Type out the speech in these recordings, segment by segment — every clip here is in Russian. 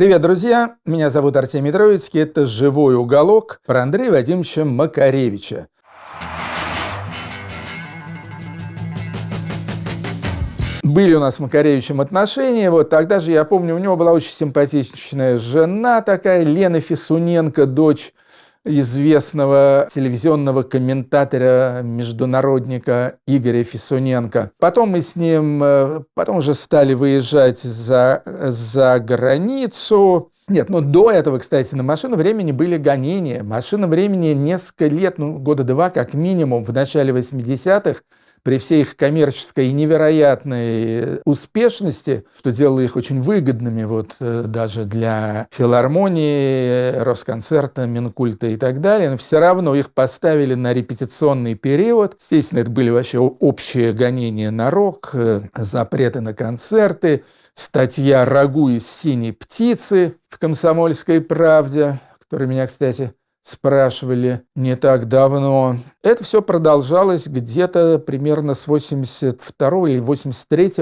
Привет, друзья! Меня зовут Артемий Троицкий. Это «Живой уголок» про Андрея Вадимовича Макаревича. Были у нас с Макаревичем отношения. Вот тогда же, я помню, у него была очень симпатичная жена такая, Лена Фисуненко, дочь известного телевизионного комментатора, международника Игоря Фисуненко. Потом мы с ним уже стали выезжать за границу. Нет, до этого, кстати, на «Машину времени» были гонения. «Машина времени» несколько лет, года два как минимум, в начале 80-х, при всей их коммерческой и невероятной успешности, что делало их очень выгодными даже для филармонии, Росконцерта, Минкульта и так далее, но все равно их поставили на репетиционный период. Естественно, это были вообще общие гонения на рок, запреты на концерты, статья «Рагу из синей птицы» в «Комсомольской правде», которая меня, кстати, спрашивали не так давно. Это все продолжалось где-то примерно с 82 или 83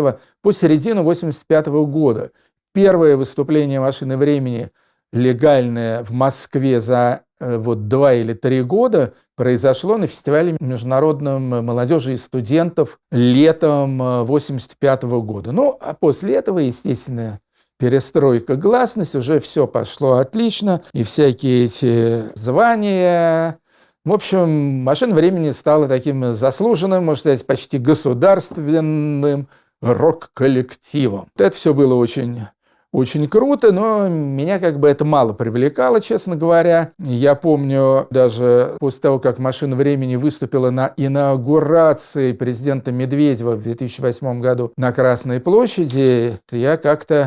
по середину 85 года. Первое выступление «Машины времени» легальное в Москве за 2 или 3 года произошло на фестивале международном молодежи и студентов летом 85 года. А после этого, естественно, перестройка, гласность, уже все пошло отлично, и всякие эти звания. В общем, «Машина времени» стала таким заслуженным, можно сказать, почти государственным рок-коллективом. Это все было очень, очень круто, но меня это мало привлекало, честно говоря. Я помню, даже после того, как «Машина времени» выступила на инаугурации президента Медведева в 2008 году на Красной площади, я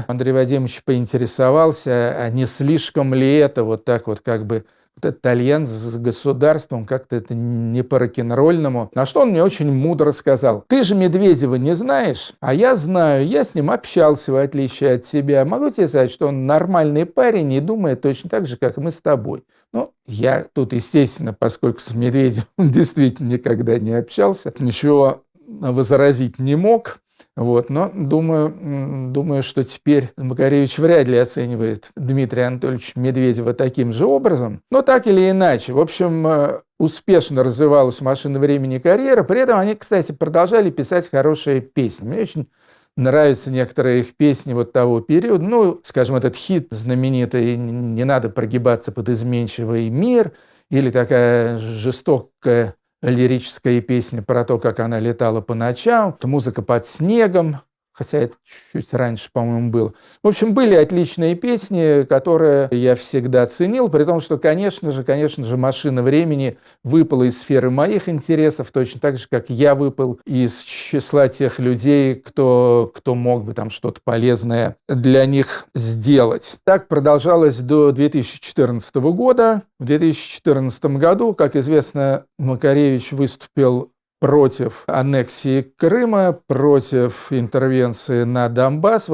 Андрей Вадимович поинтересовался, а не слишком ли это этот альянс с государством, это не по-рок-н-ролльному. На что он мне очень мудро сказал: «Ты же Медведева не знаешь, а я знаю, я с ним общался, в отличие от тебя. Могу тебе сказать, что он нормальный парень и думает точно так же, как мы с тобой». Я тут, естественно, поскольку с Медведевым действительно никогда не общался, ничего возразить не мог. Но думаю, что теперь Макаревич вряд ли оценивает Дмитрия Анатольевича Медведева таким же образом. Но так или иначе, в общем, успешно развивалась «Машина времени» карьера. При этом они, кстати, продолжали писать хорошие песни. Мне очень нравятся некоторые их песни того периода. Скажем, этот хит знаменитый «Не надо прогибаться под изменчивый мир» или такая жестокая лирическая песня про то, как она летала по ночам, «Музыка под снегом», хотя это чуть раньше, по-моему, было. В общем, были отличные песни, которые я всегда ценил, при том, что, конечно же, «Машина времени» выпала из сферы моих интересов, точно так же, как я выпал из числа тех людей, кто мог бы что-то полезное для них сделать. Так продолжалось до 2014 года. В 2014 году, как известно, Макаревич выступил против аннексии Крыма, против интервенции на Донбасс,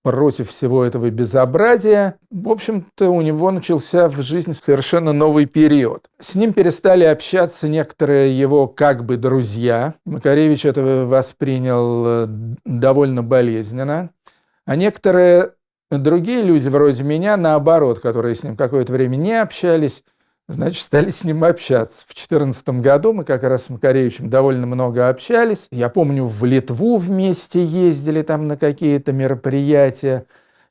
против всего этого безобразия. В общем-то, у него начался в жизни совершенно новый период. С ним перестали общаться некоторые его друзья. Макаревич это воспринял довольно болезненно. А некоторые другие люди, вроде меня, наоборот, которые с ним какое-то время не общались, стали с ним общаться. В 2014 году мы как раз с Макаревичем довольно много общались. Я помню, в Литву вместе ездили на какие-то мероприятия.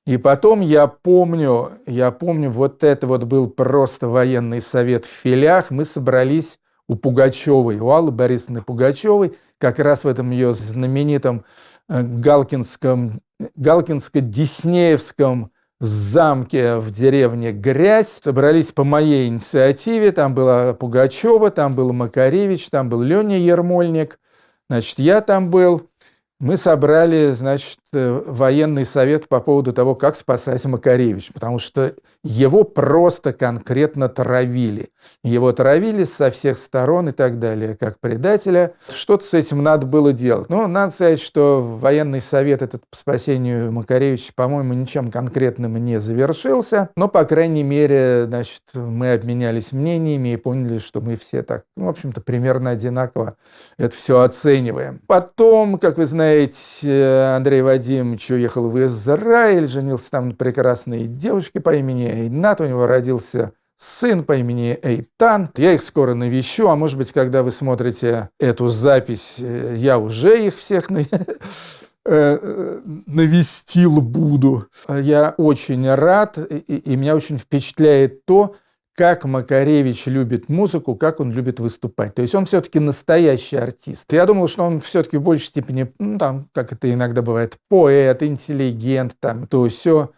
И потом я помню, это был просто военный совет в Филях. Мы собрались у Пугачевой, у Аллы Борисовны Пугачевой, как раз в этом ее знаменитом Галкинско-Деснеевском замке в деревне Грязь. Собрались по моей инициативе. Там была Пугачева, там был Макаревич, там был Леня Ермольник. Я там был. Мы собрали, военный совет по поводу того, как спасать Макаревича, потому что его просто конкретно травили. Его травили со всех сторон и так далее, как предателя. Что-то с этим надо было делать. Надо сказать, что военный совет этот по спасению Макаревича, по-моему, ничем конкретным не завершился. Но, по крайней мере, мы обменялись мнениями и поняли, что мы все так, в общем-то, примерно одинаково это все оцениваем. Потом, как вы знаете, Андрей Вадимович Вадимович уехал в Израиль, женился там на прекрасной девушке по имени Эйнат, у него родился сын по имени Эйтан. Я их скоро навещу, а может быть, когда вы смотрите эту запись, я уже их всех навестил буду. Я очень рад, и меня очень впечатляет то, как Макаревич любит музыку, как он любит выступать. То есть он все-таки настоящий артист. Я думал, что он все-таки в большей степени, ну, там, как это иногда бывает, поэт, интеллигент, там, то все.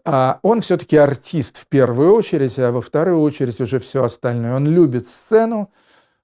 А он все-таки артист в первую очередь, а во вторую очередь уже все остальное. Он любит сцену,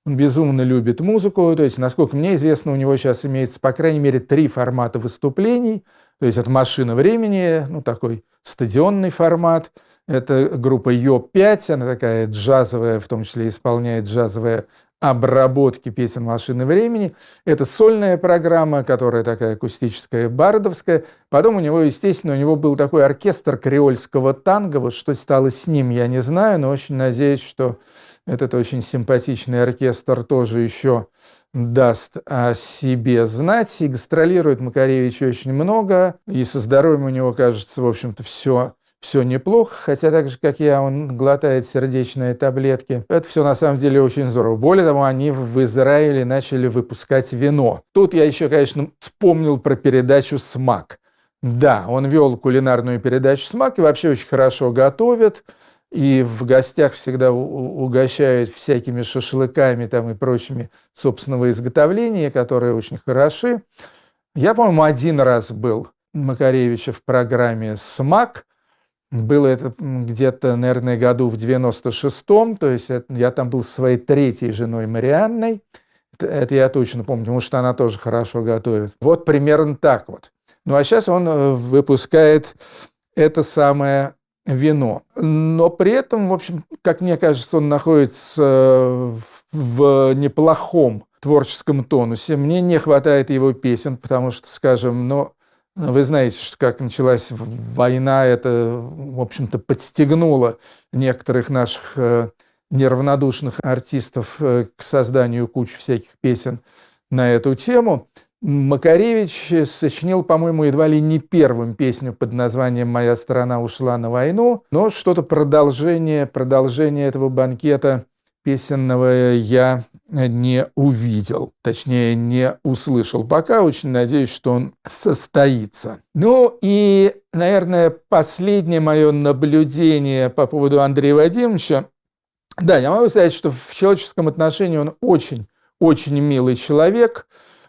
он безумно любит музыку. То есть, насколько мне известно, у него сейчас имеется, по крайней мере, 3 формата выступлений. То есть это «Машина времени», ну, такой стадионный формат. Это группа Йо-5, она такая джазовая, в том числе исполняет джазовые обработки песен «Машины времени». Это сольная программа, которая такая акустическая, бардовская. Потом у него, естественно, у него был такой оркестр креольского танго. Вот что стало с ним, я не знаю, но очень надеюсь, что этот очень симпатичный оркестр тоже еще даст о себе знать. И гастролирует Макаревич очень много, и со здоровьем у него, кажется, в общем-то, все неплохо, хотя так же, как я, он глотает сердечные таблетки. Это все на самом деле очень здорово. Более того, они в Израиле начали выпускать вино. Тут я еще, конечно, вспомнил про передачу «Смак». Да, он вел кулинарную передачу «Смак» и вообще очень хорошо готовит. И в гостях всегда угощают всякими шашлыками там, и прочими собственного изготовления, которые очень хороши. Я, по-моему, 1 раз был Макаревича в программе «Смак». Было это где-то, наверное, году в 96-м, то есть я там был со своей 3-й женой Марианной. Это я точно помню, потому что она тоже хорошо готовит. Вот примерно так вот. Ну а сейчас он выпускает это самое вино. Но при этом, в общем, как мне кажется, он находится в неплохом творческом тонусе. Мне не хватает его песен, потому что, скажем, ну, вы знаете, что как началась война, это, в общем-то, подстегнуло некоторых наших неравнодушных артистов к созданию кучи всяких песен на эту тему. Макаревич сочинил, по-моему, едва ли не первым песню под названием «Моя страна ушла на войну», но что-то продолжение этого банкета песенного я не увидел, точнее, не услышал. Пока очень надеюсь, что он состоится. Ну и, наверное, последнее мое наблюдение по поводу Андрея Вадимовича. Да, я могу сказать, что в человеческом отношении он очень милый человек,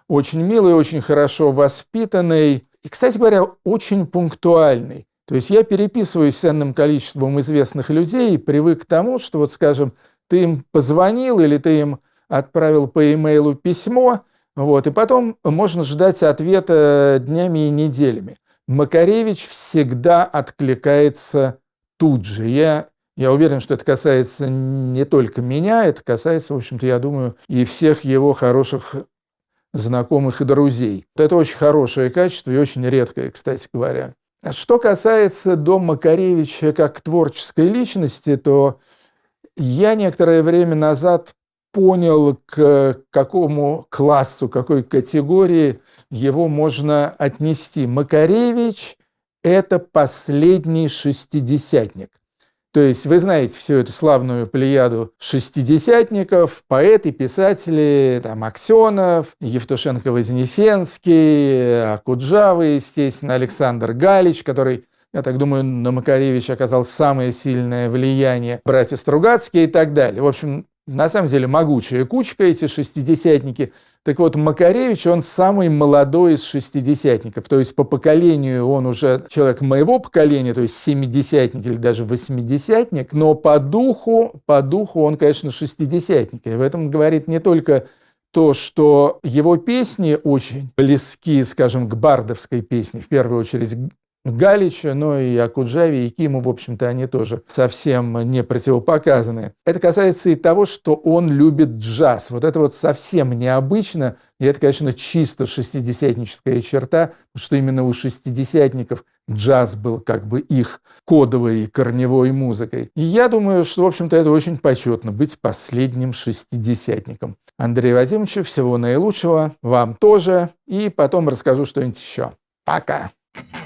очень милый, очень хорошо воспитанный и, кстати говоря, очень пунктуальный. То есть я переписываюсь с энным количеством известных людей и привык к тому, что, вот, скажем, ты им позвонил или ты им отправил по имейлу письмо, вот, и потом можно ждать ответа днями и неделями. Макаревич всегда откликается тут же. Я уверен, что это касается не только меня, это касается, в общем-то, я думаю, и всех его хороших знакомых и друзей. Это очень хорошее качество и очень редкое, кстати говоря. Что касается до Макаревича как творческой личности, то я некоторое время назад понял, к какому классу, какой категории его можно отнести. Макаревич – это последний шестидесятник. То есть вы знаете всю эту славную плеяду шестидесятников, поэты, писатели, там, Аксенов, Евтушенко-Вознесенский, Акуджава, естественно, Александр Галич, который, я так думаю, на Макаревича оказал самое сильное влияние, братья Стругацкие и так далее. В общем, на самом деле могучая кучка, эти шестидесятники. Так вот, Макаревич, он самый молодой из шестидесятников, то есть по поколению он уже человек моего поколения, то есть семидесятник или даже восьмидесятник, но по духу он, конечно, шестидесятник. И в этом говорит не только то, что его песни очень близки, скажем, к бардовской песне, в первую очередь Галича, но и Акуджаве, и Киму, в общем-то, они тоже совсем не противопоказаны. Это касается и того, что он любит джаз. Вот это вот совсем необычно, и это, конечно, чисто шестидесятническая черта, потому что именно у шестидесятников джаз был как бы их кодовой корневой музыкой. И я думаю, что, в общем-то, это очень почетно быть последним шестидесятником. Андрею Вадимовичу всего наилучшего, вам тоже, и потом расскажу что-нибудь еще. Пока! you.